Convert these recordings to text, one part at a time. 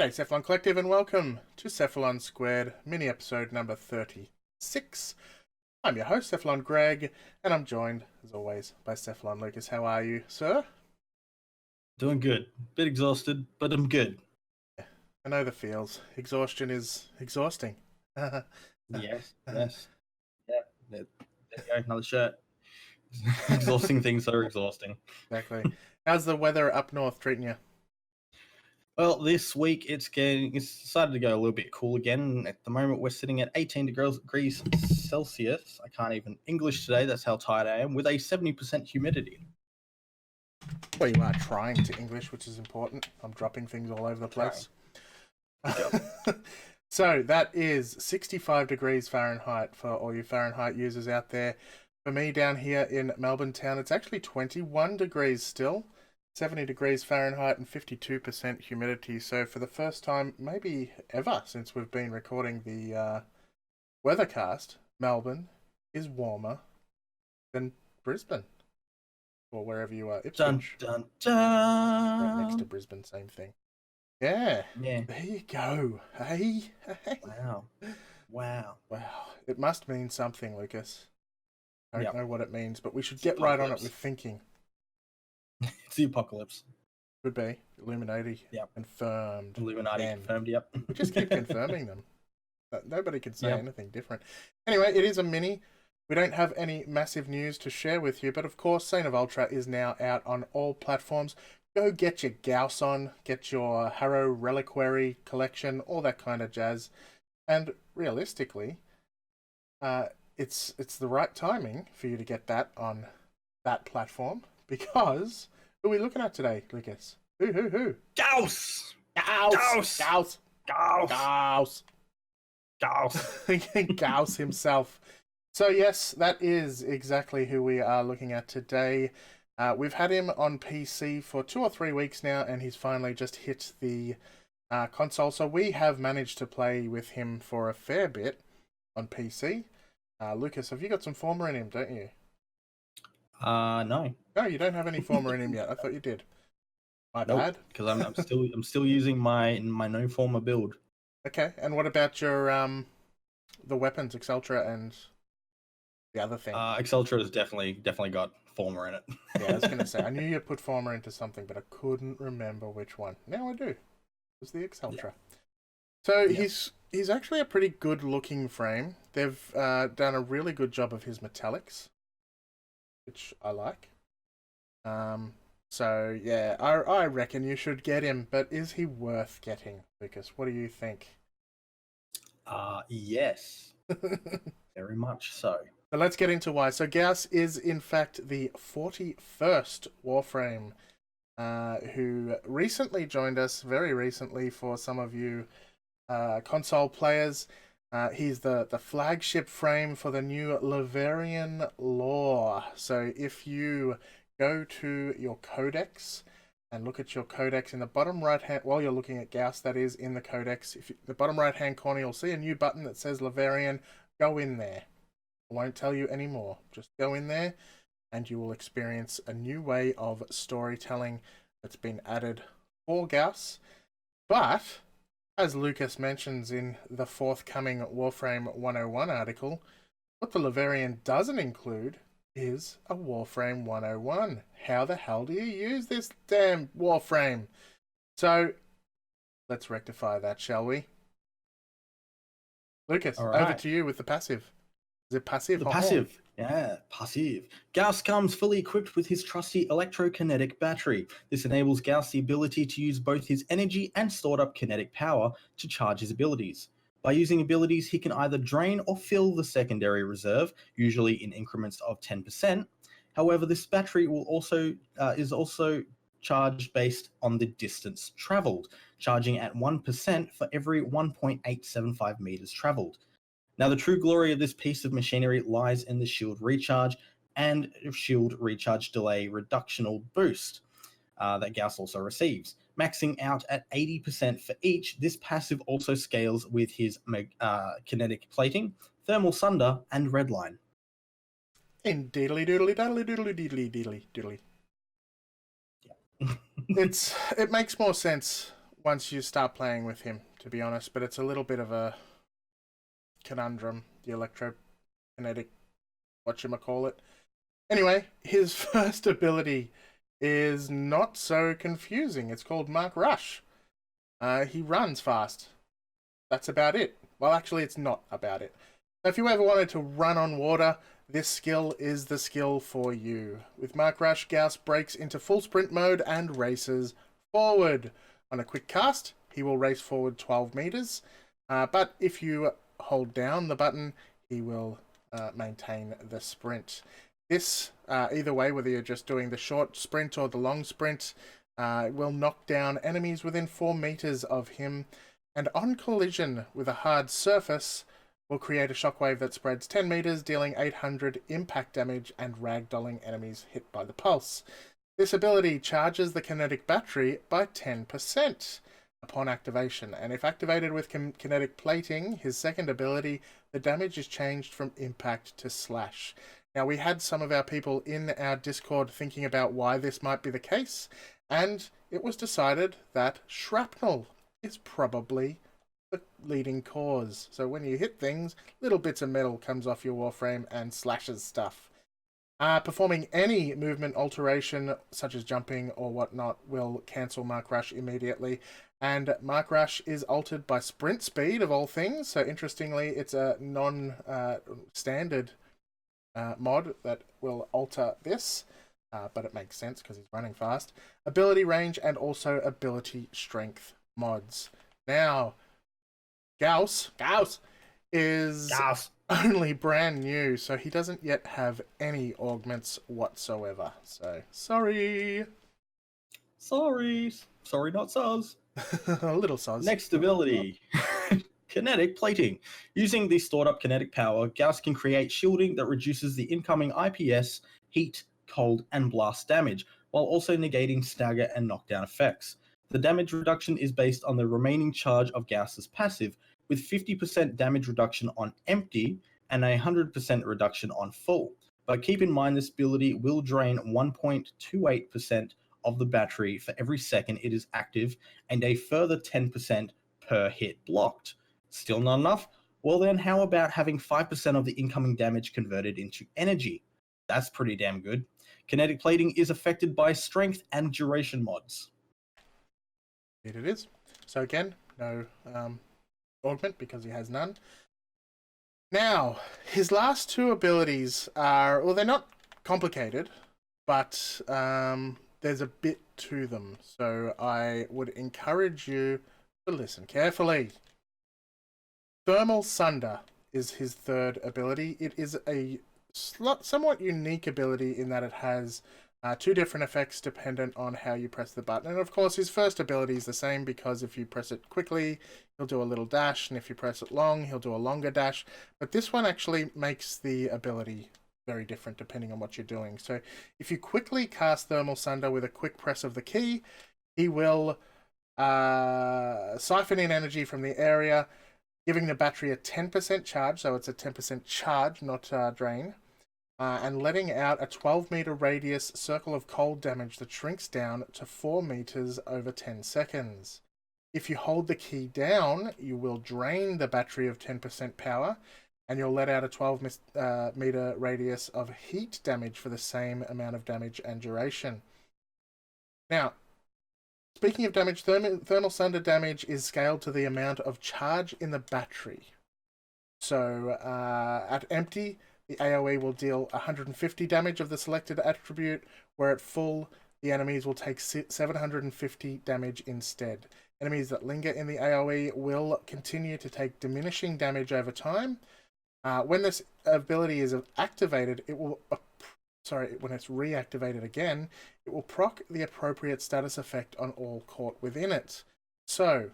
G'day, Cephalon Collective, and welcome to Cephalon Squared, mini-episode number 36. I'm your host, Cephalon Greg, and I'm joined, as always, by Cephalon Lucas. How are you, sir? Doing good. Bit exhausted, but I'm good. I know the feels. Exhaustion is exhausting. Yes. Yeah. There you go. Another shirt. Exhausting things are exhausting. Exactly. How's the weather up north treating you? Well, this week it's decided to go a little bit cool again. At the moment, we're sitting at 18 degrees Celsius. I can't even English today. That's how tired I am. With a 70% humidity. Well, you are trying to English, which is important. I'm dropping things all over the place. So that is 65 degrees Fahrenheit for all you Fahrenheit users out there. For me down here in Melbourne town, it's actually 21 degrees still, 70 degrees Fahrenheit and 52% humidity. So for the first time, maybe ever since we've been recording the weathercast, Melbourne is warmer than Brisbane or wherever you are. Ipswich. Dun, dun, dun. Right next to Brisbane, same thing. Yeah. Yeah. There you go. Hey. Wow. It must mean something, Lucas. I don't know what it means, but we should get Apocalypse. right on it with thinking. It's the apocalypse. Could be. Illuminati. Yep. Confirmed. Illuminati confirmed, yep. We just keep confirming them. Nobody can say anything different. Anyway, it is a mini. We don't have any massive news to share with you, but of course, Saint of Ultra is now out on all platforms. Go get your Gauss on, get your Harrow Reliquary collection, all that kind of jazz. And realistically, it's the right timing for you to get that on that platform, because who are we looking at today, Lucas? Who? Gauss! Gauss himself. So yes, that is exactly who we are looking at today. We've had him on PC for 2 or 3 weeks now, and he's finally just hit the console. So we have managed to play with him for a fair bit on PC. Lucas, have you got some Former in him, don't you? No. No, you don't have any Former in him yet. I thought you did. My bad. Because I'm still using my no Former build. Okay, and what about your the weapons, Exceltra and the other thing? Exceltra has definitely got Former in it. Yeah, I was gonna say I knew you put Former into something, but I couldn't remember which one. Now I do. It was the Exceltra. Yeah. So he's actually a pretty good looking frame. They've done a really good job of his metallics, which I like. So yeah, I reckon you should get him, but is he worth getting, Lucas? What do you think? Yes. Very much so. So let's get into why. So Gauss is in fact the 41st Warframe who recently joined us, very recently for some of you console players. He's the flagship frame for the new Laverian lore. So if you go to your codex and look at your codex in the bottom right hand, while you're looking at Gauss, that is in the codex, the bottom right hand corner, you'll see a new button that says Laverian. Go in there. I won't tell you any more. Just go in there and you will experience a new way of storytelling that's been added for Gauss. But as Lucas mentions in the forthcoming Warframe 101 article, what the Laverian doesn't include is a Warframe 101. How the hell do you use this damn Warframe? So let's rectify that, shall we? Lucas, over to you with the passive. Is it passive? The passive. Yeah, passive. Gauss comes fully equipped with his trusty electrokinetic battery. This enables Gauss the ability to use both his energy and stored up kinetic power to charge his abilities. By using abilities, he can either drain or fill the secondary reserve, usually in increments of 10%. However, this battery is also charged based on the distance traveled, charging at 1% for every 1.875 meters traveled. Now, the true glory of this piece of machinery lies in the shield recharge and shield recharge delay reductional boost that Gauss also receives. Maxing out at 80% for each, this passive also scales with his kinetic plating, thermal sunder, and redline. In diddly doodly doodly doodly doodly doodly doodly. Yeah. It makes more sense once you start playing with him, to be honest, but it's a little bit of a conundrum, the electrokinetic, whatchamacallit. Anyway, his first ability is not so confusing. It's called Mark Rush. He runs fast. That's about it. Well, actually, it's not about it. So if you ever wanted to run on water, this skill is the skill for you. With Mark Rush, Gauss breaks into full sprint mode and races forward. On a quick cast, he will race forward 12 meters, but if you hold down the button, he will maintain the sprint. This, either way, whether you're just doing the short sprint or the long sprint, will knock down enemies within 4 meters of him, and on collision with a hard surface, will create a shockwave that spreads 10 meters, dealing 800 impact damage and ragdolling enemies hit by the pulse. This ability charges the kinetic battery by 10% upon activation, and if activated with kinetic plating, his second ability, the damage is changed from impact to slash. Now, we had some of our people in our Discord thinking about why this might be the case, and it was decided that shrapnel is probably the leading cause. So when you hit things, little bits of metal comes off your warframe and slashes stuff. Performing any movement alteration, such as jumping or whatnot, will cancel Mark Rush immediately. And Mark Rush is altered by sprint speed, of all things. So interestingly, it's a non-standard mod that will alter this. But it makes sense because he's running fast. Ability range and also ability strength mods. Now, Gauss is only brand new, so he doesn't yet have any augments whatsoever. So, sorry. Sorry, not soz. A little soz. Next ability. Kinetic plating. Using the stored up kinetic power, Gauss can create shielding that reduces the incoming IPS, heat, cold, and blast damage, while also negating stagger and knockdown effects. The damage reduction is based on the remaining charge of Gauss's passive, with 50% damage reduction on empty and 100% reduction on full. But keep in mind this ability will drain 1.28% of the battery for every second it is active, and a further 10% per hit blocked. Still not enough? Well then, how about having 5% of the incoming damage converted into energy? That's pretty damn good. Kinetic plating is affected by strength and duration mods. It is. So again, no augment because he has none. Now, his last two abilities are, well, they're not complicated, but there's a bit to them. So I would encourage you to listen carefully. Thermal Sunder is his third ability. It is a somewhat unique ability in that it has two different effects dependent on how you press the button. And of course, his first ability is the same because if you press it quickly, he'll do a little dash, and if you press it long, he'll do a longer dash. But this one actually makes the ability very different depending on what you're doing. So if you quickly cast Thermal Sunder with a quick press of the key, he will siphon in energy from the area, giving the battery a 10% charge, so it's a 10% charge, not drain, and letting out a 12-meter radius circle of cold damage that shrinks down to 4 meters over 10 seconds. If you hold the key down, you will drain the battery of 10% power, and you'll let out a 12-meter radius of heat damage for the same amount of damage and duration. Now, speaking of damage, Thermal Sunder damage is scaled to the amount of charge in the battery. So, at empty, the AoE will deal 150 damage of the selected attribute, where at full, the enemies will take 750 damage instead. Enemies that linger in the AoE will continue to take diminishing damage over time. When this ability is activated, it will... when it's reactivated again, it will proc the appropriate status effect on all caught within it. So,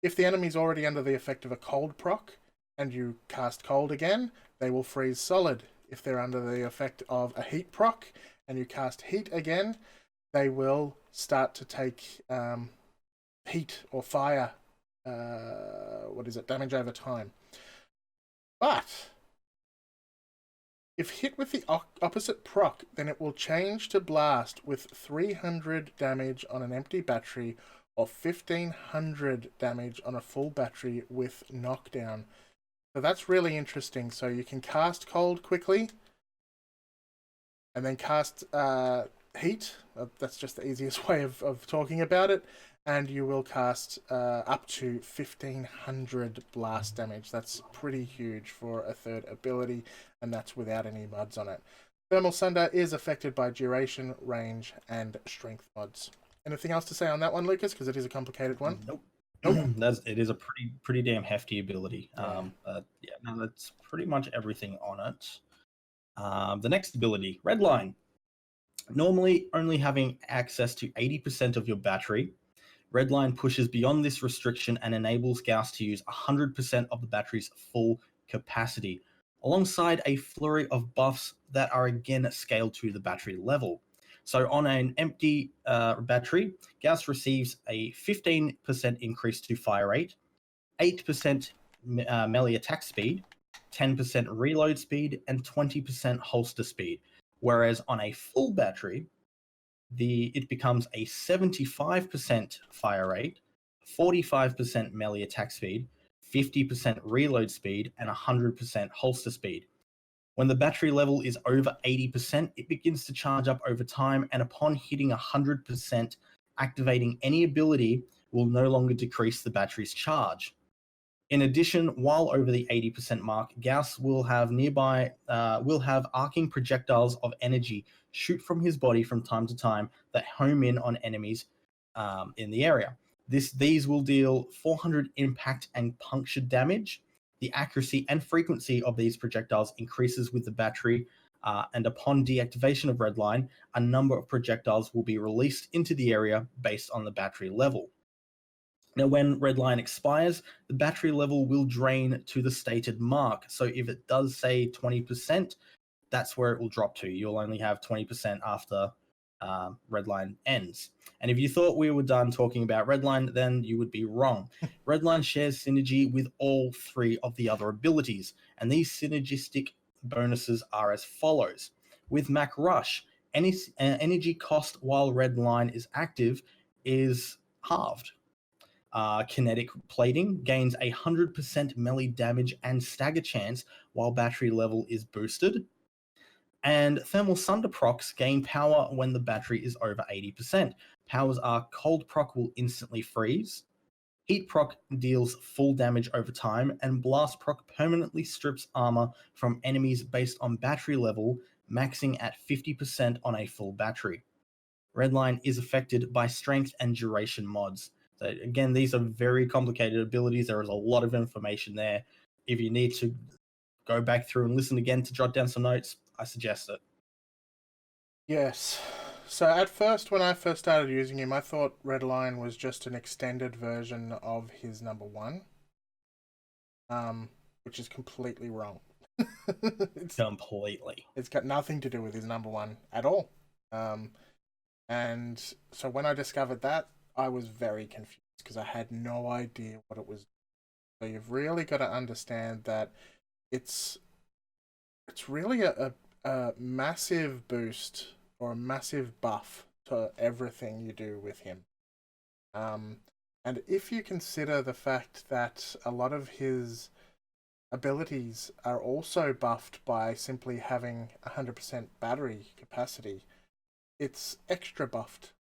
if the enemy's already under the effect of a cold proc, and you cast cold again, they will freeze solid. If they're under the effect of a heat proc, and you cast heat again, they will start to take heat or fire, damage over time. But if hit with the opposite proc, then it will change to blast with 300 damage on an empty battery, or 1500 damage on a full battery with knockdown. So that's really interesting. So you can cast cold quickly, and then cast heat. That's just the easiest way of talking about it. And you will cast up to 1500 blast damage. That's pretty huge for a third ability, and that's without any mods on it. Thermal Sunder is affected by duration, range, and strength mods. Anything else to say on that one, Lucas? Because it is a complicated one. Nope. Nope. It is a pretty damn hefty ability. Yeah. Yeah, no, that's pretty much everything on it. The next ability, Redline. Normally only having access to 80% of your battery, Redline pushes beyond this restriction and enables Gauss to use 100% of the battery's full capacity, alongside a flurry of buffs that are again scaled to the battery level. So on an empty battery, Gauss receives a 15% increase to fire rate, 8% melee attack speed, 10% reload speed, and 20% holster speed. Whereas on a full battery, it becomes a 75% fire rate, 45% melee attack speed, 50% reload speed, and 100% holster speed. When the battery level is over 80%, it begins to charge up over time, and upon hitting 100%, activating any ability will no longer decrease the battery's charge. In addition, while over the 80% mark, Gauss will have arcing projectiles of energy shoot from his body from time to time that home in on enemies in the area. These will deal 400 impact and puncture damage. The accuracy and frequency of these projectiles increases with the battery, and upon deactivation of Redline, a number of projectiles will be released into the area based on the battery level. Now, when Redline expires, the battery level will drain to the stated mark. So if it does say 20%, that's where it will drop to. You'll only have 20% after Redline ends. And if you thought we were done talking about Redline, then you would be wrong. Redline shares synergy with all three of the other abilities, and these synergistic bonuses are as follows. With Mac Rush, any energy cost while Redline is active is halved. Kinetic plating gains 100% melee damage and stagger chance while battery level is boosted. And thermal sunder procs gain power when the battery is over 80%. Powers are cold proc will instantly freeze, heat proc deals full damage over time, and blast proc permanently strips armor from enemies based on battery level, maxing at 50% on a full battery. Redline is affected by strength and duration mods. So again, these are very complicated abilities. There is a lot of information there. If you need to go back through and listen again to jot down some notes, I suggest it. Yes. So at first, when I first started using him, I thought Redline was just an extended version of his number one, which is completely wrong. Completely. It's got nothing to do with his number one at all. And so when I discovered that, I was very confused because I had no idea what it was. So you've really got to understand that it's really a massive boost or a massive buff to everything you do with him. And if you consider the fact that a lot of his abilities are also buffed by simply having 100% battery capacity, it's extra buffed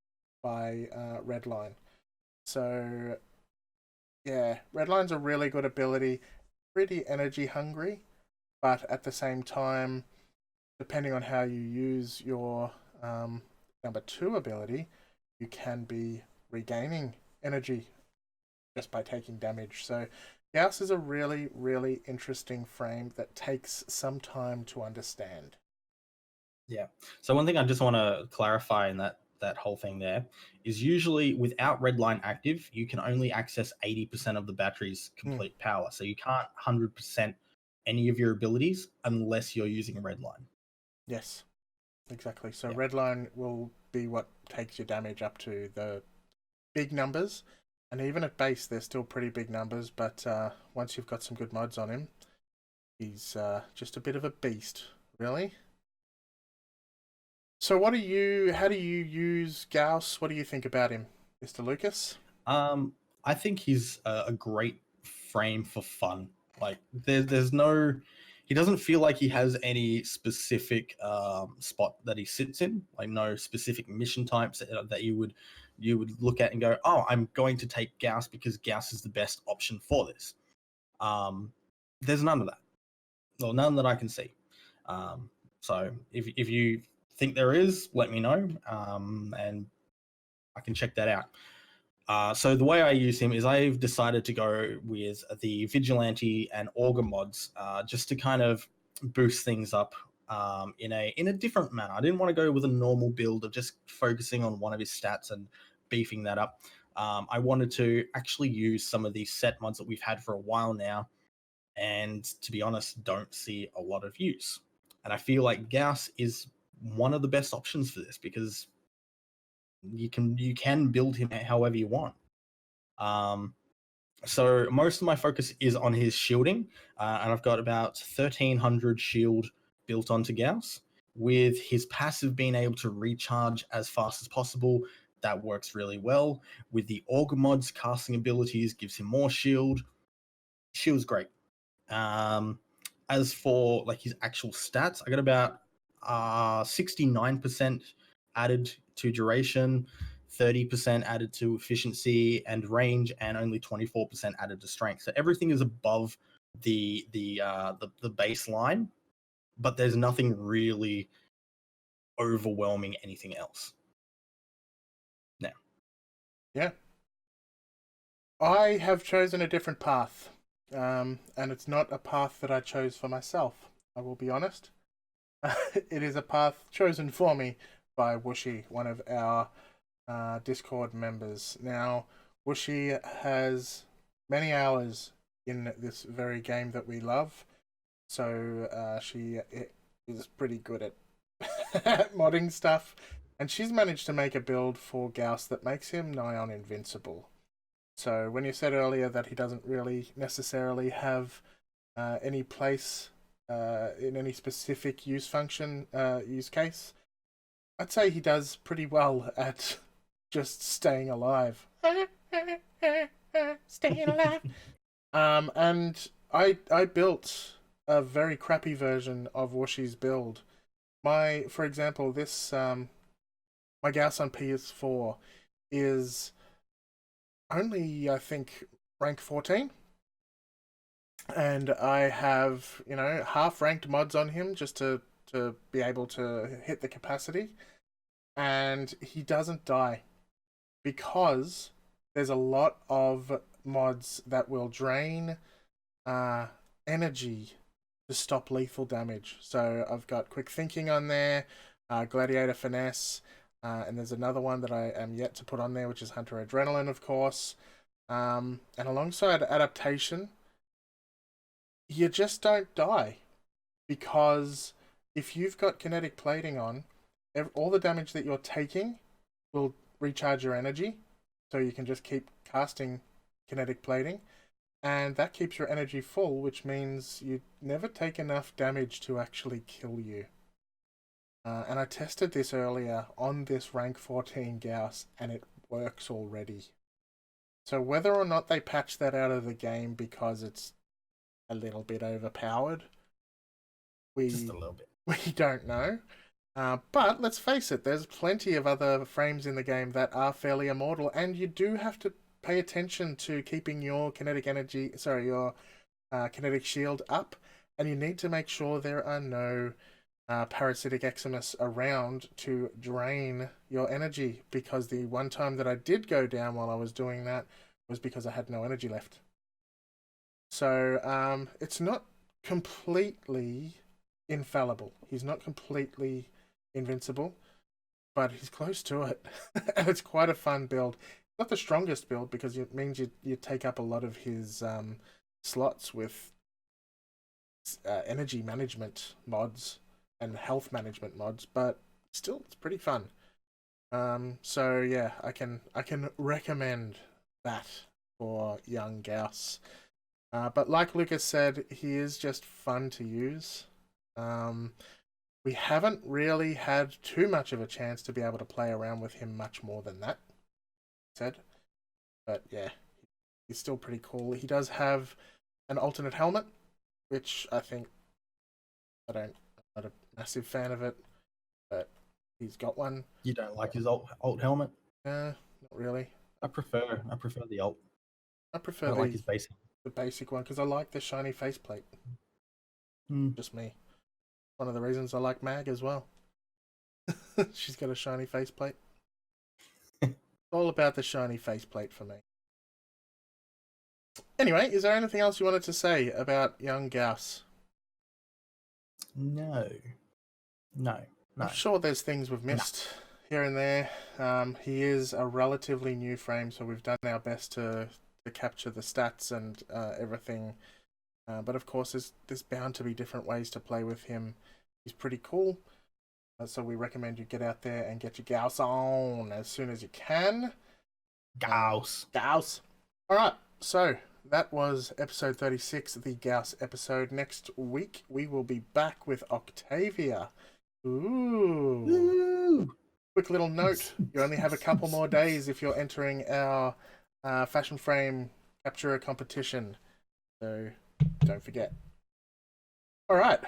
by Redline. So, yeah, Redline's a really good ability, pretty energy hungry, but at the same time, depending on how you use your number two ability, you can be regaining energy just by taking damage. So, Gauss is a really, really interesting frame that takes some time to understand. Yeah. So one thing I just want to clarify in that whole thing there is usually without Redline active, you can only access 80% of the battery's complete power. So you can't 100% any of your abilities unless you're using Redline. Yes, exactly. So Redline will be what takes your damage up to the big numbers. And even at base, they're still pretty big numbers. But once you've got some good mods on him, he's just a bit of a beast, really. So how do you use Gauss? What do you think about him, Mr. Lucas? I think he's a great frame for fun. Like there's no, he doesn't feel like he has any specific spot that he sits in. Like no specific mission types that you would look at and go, oh, I'm going to take Gauss because Gauss is the best option for this. There's none of that. Well, none that I can see. So if you think there is, let me know, and I can check that out. So the way I use him is I've decided to go with the Vigilante and Augur mods, just to kind of boost things up in a different manner. I didn't want to go with a normal build of just focusing on one of his stats and beefing that up. I wanted to actually use some of these set mods that we've had for a while now, and to be honest, don't see a lot of use. And I feel like Gauss is one of the best options for this because you can build him however you want. So most of my focus is on his shielding, and I've got about 1300 shield built onto Gauss. With his passive being able to recharge as fast as possible, that works really well. With the Augur mod's casting abilities, gives him more shield. Shield's great. As for like his actual stats, I got about 69% added to duration, 30% added to efficiency and range, and only 24% added to strength. So everything is above the baseline, but there's nothing really overwhelming anything else. Now, Yeah. I have chosen a different path, and it's not a path that I chose for myself. I will be honest. It is a path chosen for me by Whooshi, one of our Discord members. Now, Whooshi has many hours in this very game that we love, so she is pretty good at modding stuff, and she's managed to make a build for Gauss that makes him nigh on invincible. So when you said earlier that he doesn't really necessarily have any place in any specific use case, I'd say he does pretty well at just staying alive. Staying alive. And I built a very crappy version of Whooshi's build. For example, this my Gauss on PS4 is only, I think, rank 14. And I have, half ranked mods on him just to be able to hit the capacity. And he doesn't die because there's a lot of mods that will drain energy to stop lethal damage. So I've got Quick Thinking on there, Gladiator Finesse, and there's another one that I am yet to put on there, which is Hunter Adrenaline, of course. And alongside Adaptation, you just don't die. Because if you've got Kinetic Plating on, all the damage that you're taking will recharge your energy. So you can just keep casting Kinetic Plating. And that keeps your energy full, which means you never take enough damage to actually kill you. And I tested this earlier on this rank 14 Gauss, and it works already. So whether or not they patch that out of the game because it's a little bit overpowered, just a little bit. We don't know. But let's face it, there's plenty of other frames in the game that are fairly immortal, and you do have to pay attention to keeping your kinetic shield up, and you need to make sure there are no parasitic Eximus around to drain your energy, because the one time that I did go down while I was doing that was because I had no energy left. So it's not completely infallible. He's not completely invincible, but he's close to it. And it's quite a fun build. Not the strongest build because it means you take up a lot of his slots with energy management mods and health management mods, but still it's pretty fun. So yeah, I can recommend that for young Gauss. But like Lucas said, he is just fun to use. We haven't really had too much of a chance to be able to play around with him much more than that said. But yeah, he's still pretty cool. He does have an alternate helmet, which I'm not a massive fan of it, but he's got one. You don't like his alt helmet? Not really. I prefer the alt. I I prefer don't like his base. the basic one because I like the shiny faceplate. Just me. One of the reasons I like Mag as well. She's got a shiny faceplate. It's all about the shiny faceplate for me. Anyway, is there anything else you wanted to say about young Gauss? No. I'm sure there's things we've missed here and there. He is a relatively new frame, so we've done our best to capture the stats and everything. But of course, there's bound to be different ways to play with him. He's pretty cool. So we recommend you get out there and get your Gauss on as soon as you can. Gauss. All right, so that was episode 36, the Gauss episode. Next week, we will be back with Octavia. Ooh. Quick little note, you only have a couple more days if you're entering our Fashion Frame Capturer competition. So don't forget. All right.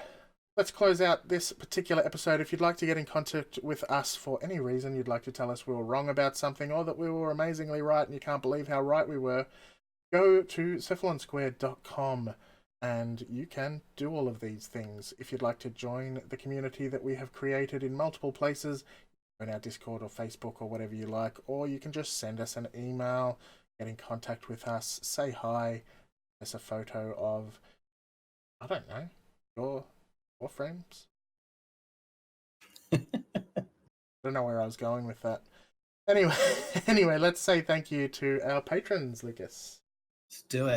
Let's close out this particular episode. If you'd like to get in contact with us for any reason, you'd like to tell us we were wrong about something or that we were amazingly right and you can't believe how right we were, go to cephalonsquared.com and you can do all of these things. If you'd like to join the community that we have created in multiple places, in our Discord or Facebook or whatever you like, or you can just send us an email, get in contact with us, say hi, us a photo of, I don't know, your frames. I don't know where I was going with that. Anyway, let's say thank you to our patrons, Lucas. Let's do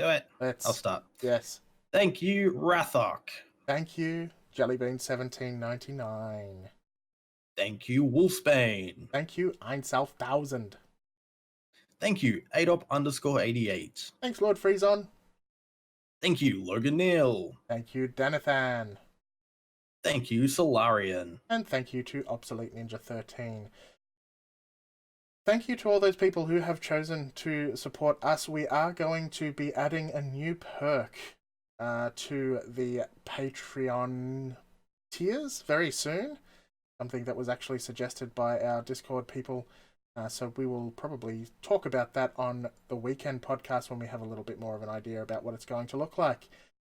it. I'll start. Yes. Thank you, Rathok. Thank you, Jellybean1799. Thank you, Wolfsbane. Thank you, Einsalf1000. Thank you, Adop_88. Thanks, Lord Freezon. Thank you, Logan Neal. Thank you, Danathan. Thank you, Solarian. And thank you to Obsolete Ninja 13. Thank you to all those people who have chosen to support us. We are going to be adding a new perk to the Patreon tiers very soon. Something that was actually suggested by our Discord people. So we will probably talk about that on the weekend podcast when we have a little bit more of an idea about what it's going to look like.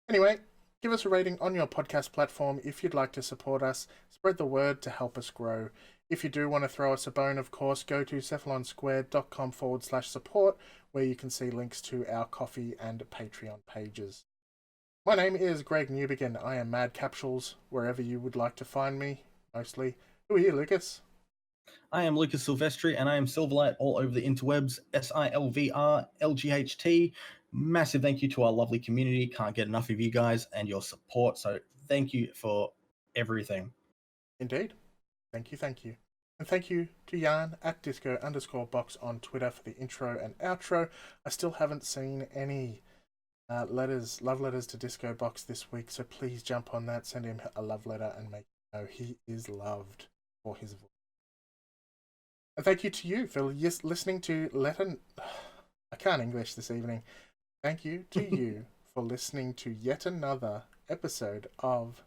Anyway, give us a rating on your podcast platform if you'd like to support us. Spread the word to help us grow. If you do want to throw us a bone, of course, go to cephalonsquared.com/support, where you can see links to our Coffee and Patreon pages. My name is Greg Newbegin. I am Mad Capsules, wherever you would like to find me, mostly. Who are you, Lucas? I am Lucas Silvestri, and I am Silverlight all over the interwebs, SILVRLGHT. Massive thank you to our lovely community. Can't get enough of you guys and your support, so thank you for everything. Indeed. Thank you. And thank you to Jan at Disco_box on Twitter for the intro and outro. I still haven't seen any love letters to Disco Box this week, so please jump on that, send him a love letter, and make him know he is loved for his voice. And thank you to you for listening to I can't English this evening. Thank you to you for listening to yet another episode of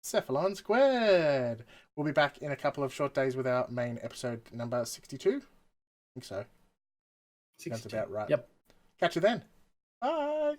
Cephalon Squared. We'll be back in a couple of short days with our main episode number 62. I think so. 62. Sounds about right. Yep. Catch you then. Bye.